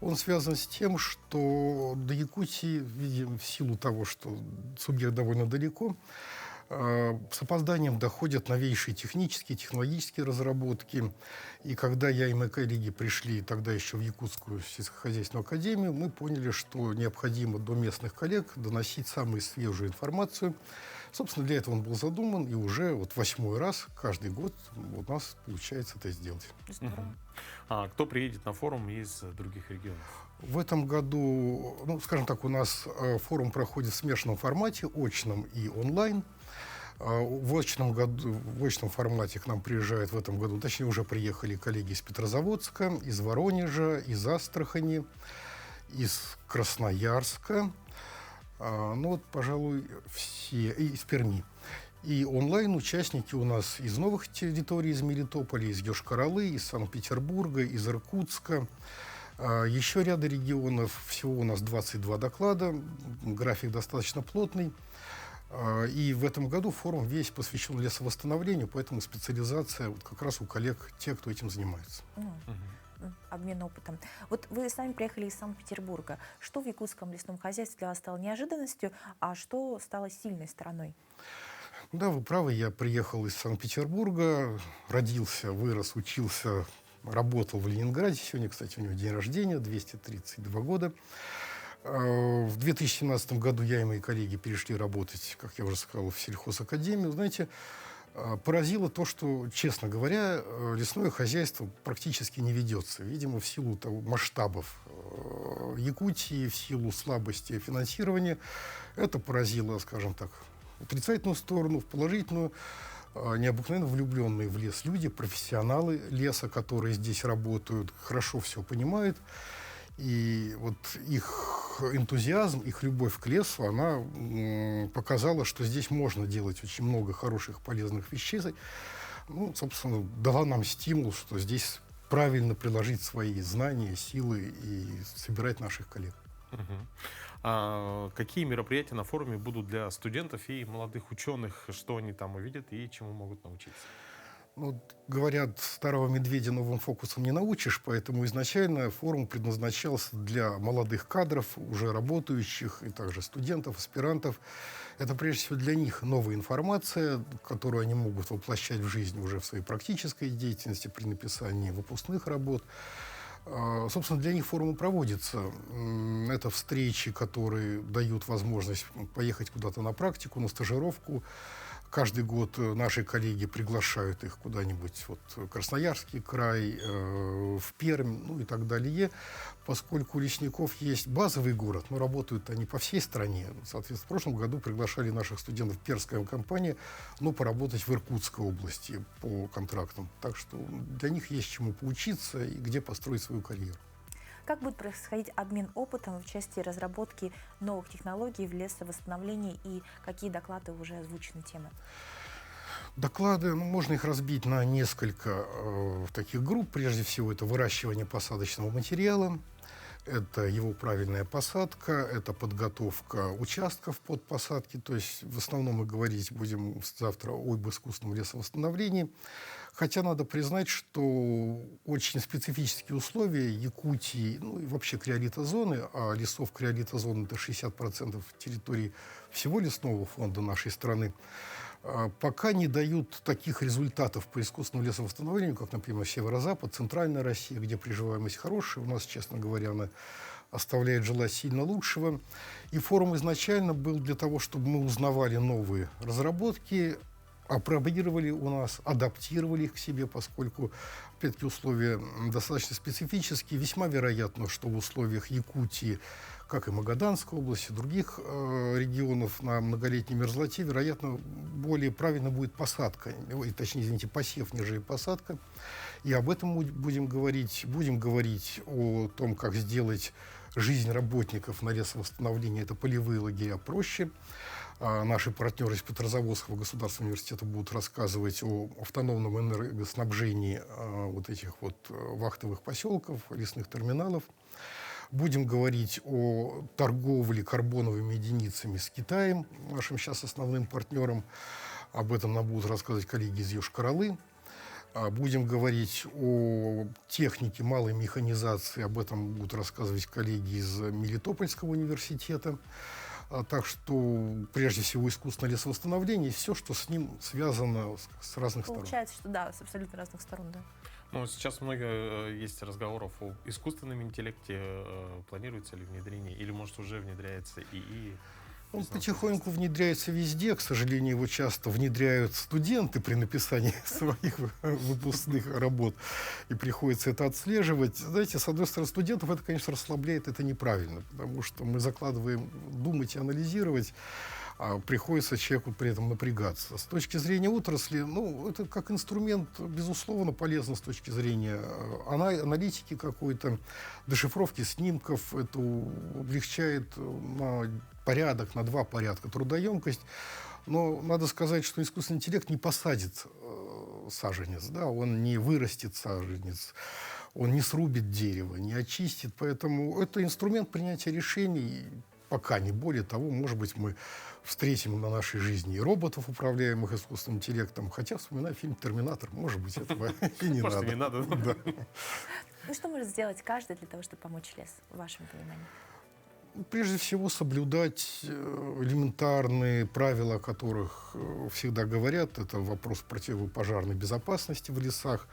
Он связан с тем, что до Якутии, видимо, в силу того, что субъект довольно далеко, С опозданием доходят новейшие технические, технологические разработки. И когда я и мои коллеги пришли тогда еще в Якутскую сельскохозяйственную академию, мы поняли, что необходимо до местных коллег доносить самую свежую информацию. Собственно, для этого он был задуман, и уже вот 8-й раз каждый год у нас получается это сделать. А кто приедет на форум из других регионов? В этом году, ну, скажем так, у нас форум проходит в смешанном формате, очном и онлайн. В очном формате к нам приезжают в этом году, точнее, уже приехали коллеги из Петрозаводска, из Воронежа, из Астрахани, из Красноярска, ну вот, пожалуй, все, и из Перми. И онлайн-участники у нас из новых территорий, из Мелитополя, из Йошкар-Олы, из Санкт-Петербурга, из Иркутска. Еще ряда регионов, всего у нас 22 доклада, график достаточно плотный. И в этом году форум весь посвящен лесовосстановлению, поэтому специализация вот как раз у коллег, те, кто этим занимается. Обмен опытом. Вот вы сами приехали из Санкт-Петербурга. Что в якутском лесном хозяйстве для вас стало неожиданностью, а что стало сильной стороной? Да, вы правы, я приехал из Санкт-Петербурга, родился, вырос, учился, работал в Ленинграде. Сегодня, кстати, у него день рождения, 232 года. В 2017 году я и мои коллеги перешли работать, как я уже сказал, в сельхозакадемию. Знаете, поразило то, что, честно говоря, лесное хозяйство практически не ведется. Видимо, в силу того, масштабов Якутии, в силу слабости финансирования. Это поразило, скажем так, в отрицательную сторону, в положительную. Необыкновенно влюбленные в лес люди, профессионалы леса, которые здесь работают, хорошо все понимают. И вот их энтузиазм, их любовь к лесу, она показала, что здесь можно делать очень много хороших, полезных вещей. Ну, собственно, дала нам стимул, что здесь правильно приложить свои знания, силы и собирать наших коллег. А какие мероприятия на форуме будут для студентов и молодых ученых? Что они там увидят и чему могут научиться? Ну, говорят, старого медведя новым фокусом не научишь, поэтому изначально форум предназначался для молодых кадров, уже работающих, и также студентов, аспирантов. Это прежде всего для них новая информация, которую они могут воплощать в жизнь уже в своей практической деятельности при написании выпускных работ. Собственно, для них форум проводится. Это встречи, которые дают возможность поехать куда-то на практику, на стажировку. Каждый год наши коллеги приглашают их куда-нибудь, вот, в Красноярский край, в Пермь, ну и так далее, поскольку у лесников есть базовый город, но работают они по всей стране. Соответственно, в прошлом году приглашали наших студентов перская компания, но поработать в Иркутской области по контрактам. Так что для них есть чему поучиться и где построить свою карьеру. Как будет происходить обмен опытом в части разработки новых технологий в лесовосстановлении и какие доклады уже озвучены темы? Доклады, ну, можно их разбить на несколько таких групп. Прежде всего, это выращивание посадочного материала, это его правильная посадка, это подготовка участков под посадки. То есть в основном мы говорить будем завтра об искусственном лесовосстановлении. Хотя надо признать, что очень специфические условия Якутии, ну и вообще криолитозоны, а лесов криолитозоны это 60% территории всего лесного фонда нашей страны, пока не дают таких результатов по искусственному лесовосстановлению, как, например, Северо-Запад, Центральная Россия, где приживаемость хорошая. У нас, честно говоря, она оставляет желать сильно лучшего. И форум изначально был для того, чтобы мы узнавали новые разработки, апробировали у нас, адаптировали их к себе, поскольку, опять-таки, условия достаточно специфические. Весьма вероятно, что в условиях Якутии, как и Магаданской области, других регионов на многолетней мерзлоте, вероятно, более правильно будет посадка, точнее, извините, посев, нежели посадка. И об этом будем говорить о том, как сделать жизнь работников на лесовосстановлении, это полевые лагеря, проще. Наши партнеры из Петрозаводского государственного университета будут рассказывать о автономном энергоснабжении вот этих вот вахтовых поселков, лесных терминалов. Будем говорить о торговле карбоновыми единицами с Китаем, нашим сейчас основным партнером. Об этом нам будут рассказывать коллеги из Йошкар-Олы. Будем говорить о технике малой механизации. Об этом будут рассказывать коллеги из Мелитопольского университета. Так что, прежде всего, искусственное лесовосстановление и все, что с ним связано с разных сторон. Получается, что да, с абсолютно разных сторон, да. Ну, сейчас много есть разговоров о искусственном интеллекте. Планируется ли внедрение? Или, может, уже внедряется ИИ? Он потихоньку внедряется везде. К сожалению, его часто внедряют студенты при написании своих выпускных работ. И приходится это отслеживать. Знаете, с одной стороны, студентов это, конечно, расслабляет. Это неправильно, потому что мы закладываем думать и анализировать, а приходится человеку при этом напрягаться. С точки зрения отрасли, ну, это как инструмент, безусловно, полезно с точки зрения аналитики какой-то, дешифровки снимков. Это облегчает на порядок, на 2 порядка трудоемкость. Но надо сказать, что искусственный интеллект не посадит саженец, да, он не вырастет саженец, он не срубит дерево, не очистит. Поэтому это инструмент принятия решений. Пока не более того, может быть, мы встретим на нашей жизни и роботов, управляемых искусственным интеллектом. Хотя, вспоминаю фильм «Терминатор», может быть, этого и не надо. Может, не надо. Ну, что может сделать каждый для того, чтобы помочь лесу, в вашем понимании? Прежде всего, соблюдать элементарные правила, о которых всегда говорят. Это вопрос противопожарной безопасности в лесах,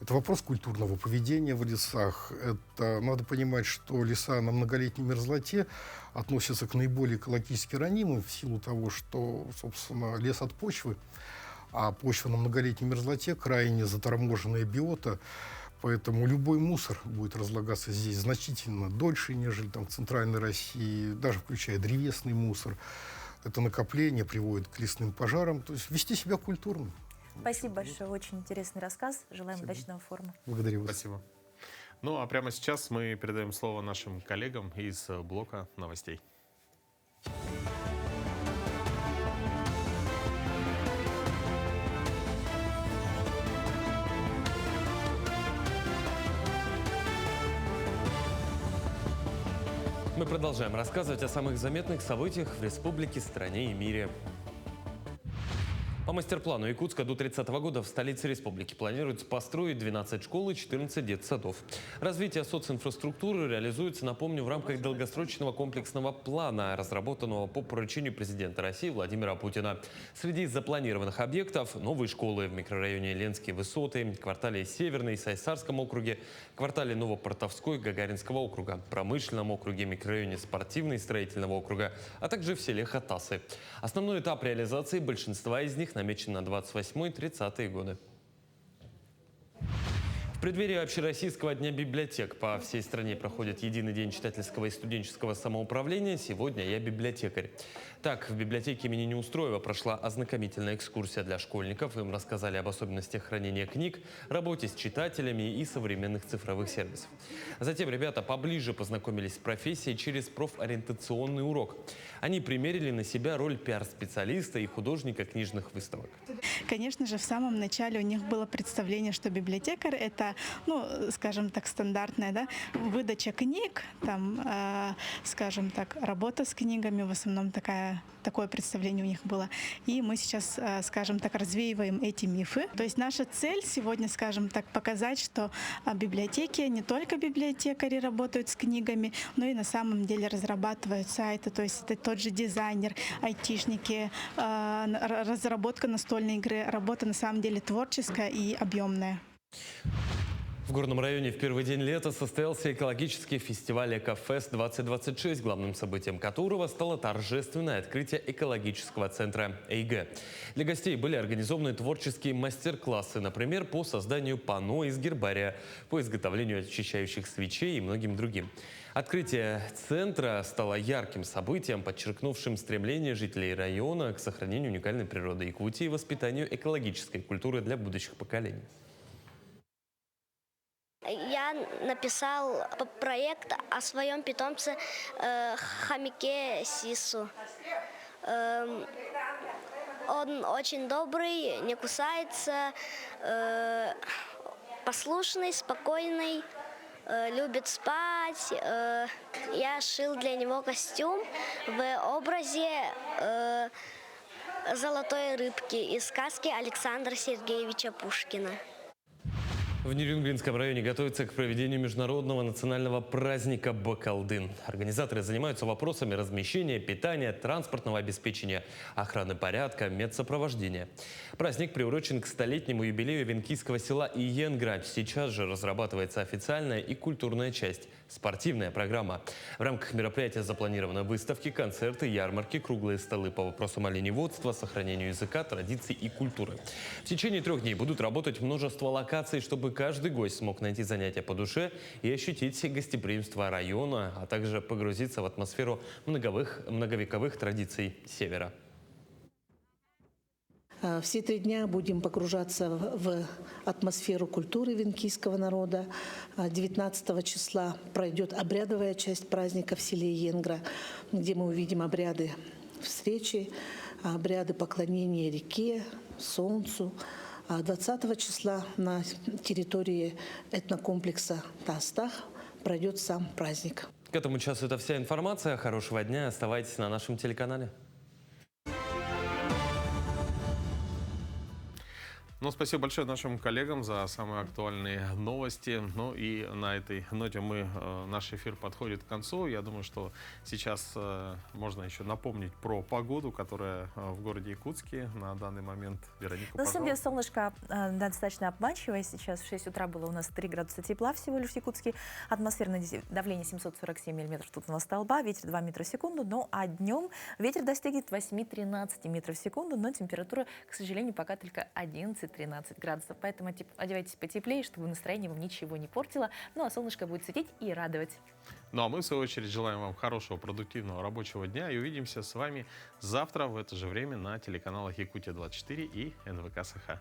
это вопрос культурного поведения в лесах. Это надо понимать, что леса на многолетней мерзлоте относятся к наиболее экологически ранимым в силу того, что, собственно, лес от почвы, а почва на многолетней мерзлоте крайне заторможенная биота. Поэтому любой мусор будет разлагаться здесь значительно дольше, нежели там, в центральной России, даже включая древесный мусор. Это накопление приводит к лесным пожарам. То есть вести себя культурно. Спасибо большое, очень интересный рассказ. Желаем удачного форума. Благодарю вас. Спасибо. Ну, а прямо сейчас мы передаем слово нашим коллегам из блока новостей. Мы продолжаем рассказывать о самых заметных событиях в республике, стране и мире. По мастер-плану Якутска до 30 года в столице республики планируется построить 12 школ и 14 детсадов. Развитие социнфраструктуры реализуется, напомню, в рамках долгосрочного комплексного плана, разработанного по поручению президента России Владимира Путина. Среди запланированных объектов – новые школы в микрорайоне Ленские высоты, квартале Северный, Сайсарском округе, квартале Новопортовской Гагаринского округа, промышленном округе, микрорайоне Спортивный строительного округа, а также в селе Хатасы. Основной этап реализации большинства из них намечен на 28-30 годы. В преддверии Общероссийского дня библиотек по всей стране проходит единый день читательского и студенческого самоуправления. Сегодня я библиотекарь. Так, в библиотеке имени Неустроева прошла ознакомительная экскурсия для школьников. Им рассказали об особенностях хранения книг, работе с читателями и современных цифровых сервисов. Затем ребята поближе познакомились с профессией через профориентационный урок. Они примерили на себя роль пиар-специалиста и художника книжных выставок. Конечно же, в самом начале у них было представление, что библиотекарь – это, ну, скажем так, стандартная, да, выдача книг, там, скажем так, работа с книгами, в основном такое представление у них было. И мы сейчас, скажем так, развеиваем эти мифы. То есть наша цель сегодня, скажем так, показать, что библиотеки, не только библиотекари работают с книгами, но и на самом деле разрабатывают сайты. То есть это тот же дизайнер, айтишники, разработка настольной игры. Работа на самом деле творческая и объемная. В Горном районе в первый день лета состоялся экологический фестиваль «Экофест-2026», главным событием которого стало торжественное открытие экологического центра ЭйГэ. Для гостей были организованы творческие мастер-классы, например, по созданию панно из гербария, по изготовлению очищающих свечей и многим другим. Открытие центра стало ярким событием, подчеркнувшим стремление жителей района к сохранению уникальной природы Якутии и воспитанию экологической культуры для будущих поколений. Я написал проект о своем питомце хомяке Сису. Он очень добрый, не кусается, послушный, спокойный, любит спать. Я шил для него костюм в образе золотой рыбки из сказки Александра Сергеевича Пушкина. В Нерюнгринском районе готовятся к проведению международного национального праздника Бакалдын. Организаторы занимаются вопросами размещения, питания, транспортного обеспечения, охраны порядка, медсопровождения. Праздник приурочен к столетнему юбилею венкийского села Иенгра. Сейчас же разрабатывается официальная и культурная часть – спортивная программа. В рамках мероприятия запланированы выставки, концерты, ярмарки, круглые столы по вопросам оленеводства, сохранению языка, традиций и культуры. В течение 3 дней будут работать множество локаций, чтобы каждый гость смог найти занятия по душе и ощутить гостеприимство района, а также погрузиться в атмосферу многовековых традиций Севера. Все 3 дня будем погружаться в атмосферу культуры венкийского народа. 19 числа пройдет обрядовая часть праздника в селе Иенгра, где мы увидим обряды встречи, обряды поклонения реке, солнцу. 20 числа на территории этнокомплекса Тастах пройдет сам праздник. К этому часу это вся информация. Хорошего дня. Оставайтесь на нашем телеканале. Ну, спасибо большое нашим коллегам за самые актуальные новости. Ну и на этой ноте наш эфир подходит к концу. Я думаю, что сейчас можно еще напомнить про погоду, которая в городе Якутске на данный момент. Вероника, на самом деле солнышко достаточно обманчивое. Сейчас в 6 утра было у нас 3 градуса тепла всего лишь в Якутске. Атмосферное давление 747 миллиметров ртутного столба, ветер 2 метра в секунду. Ну а днем ветер достигнет 8-13 метров в секунду, но температура, к сожалению, пока только 11-13 градусов. Поэтому одевайтесь потеплее, чтобы настроение вам ничего не портило. Ну а солнышко будет светить и радовать. Ну а мы, в свою очередь, желаем вам хорошего, продуктивного рабочего дня и увидимся с вами завтра в это же время на телеканалах Якутия-24 и НВК СХ.